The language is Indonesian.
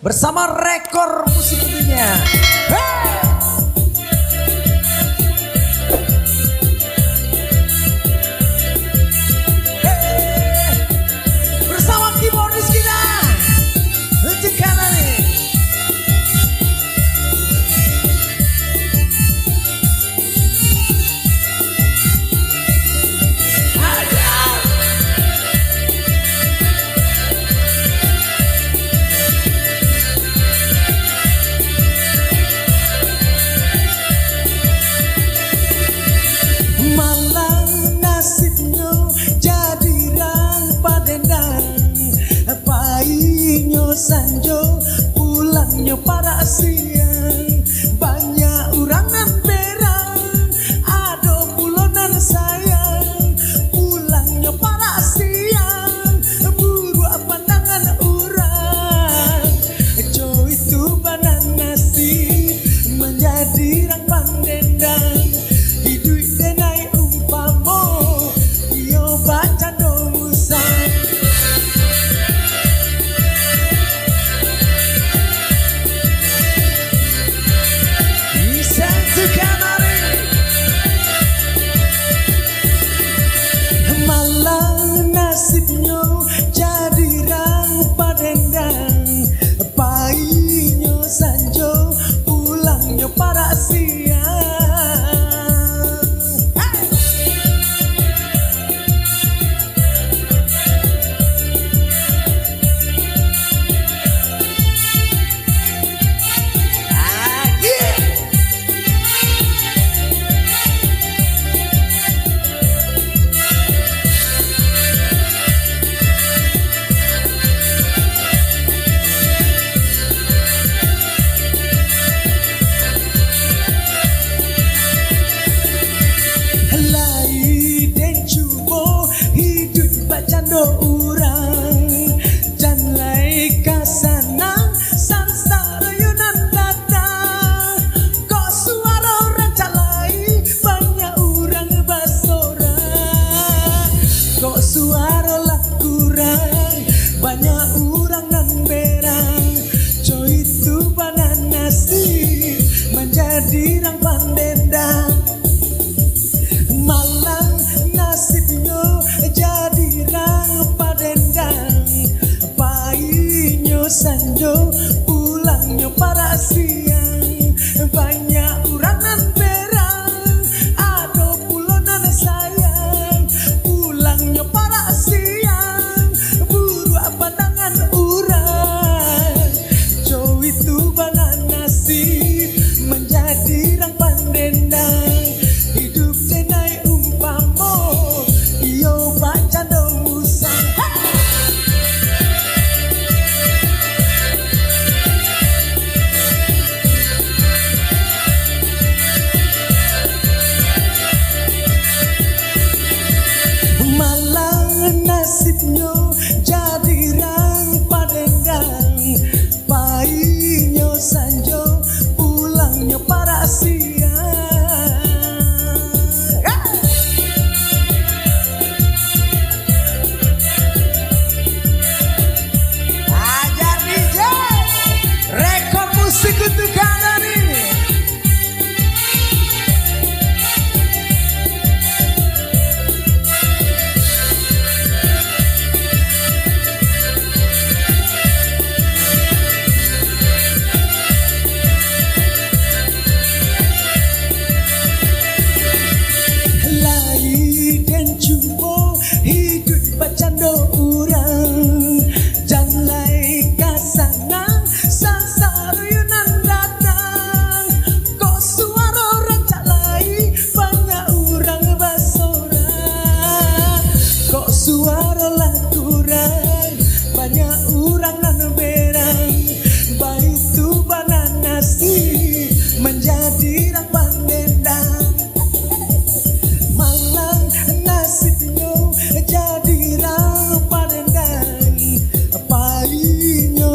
bersama Rekor Musik tentunya. Hey! Sanjo pulangnya para siang, banyak orang nan berang, ado pulonan sayang, pulangnya para siang, buru pandangan orang, jo itu banan nasib menjadi rang pandendang, hidup denai umpamo, iyo baca domusan. Nasibnya jadi rang padendang, painya sanjo pulangnya para siang. Bacando urang jan lai kasanang sansara yunan datang, kok suara orang calai banyak urang basora, kok suara lah kurang banyak urang nan berang, co itu banan nasib menjadi rang pandendang, malang nasibnya jadi rang padendang, painya sanjo pulangnya para siang, banyak orang nan berang, ado pulonan sayang, pulangnya para siang, buru pandangan urang, jo itu banan nasib menjadi rang pandendang, hidup denai umpamo, iyo baca domusan. Malang nasibnya jadi rang padendang, painya sanjo pulangnya para siang. Rekor Musik untuk kanan ini. Lai dan jumbo hidup bacando urang, jan lai kasanang sansara yunan datang, kok suara orang calai banyak urang basora, kok suara lah kurang banyak urang nan berang, baitu banan nasib menjadi rang pandendang, malang nasibnya jadi rang padendang, painya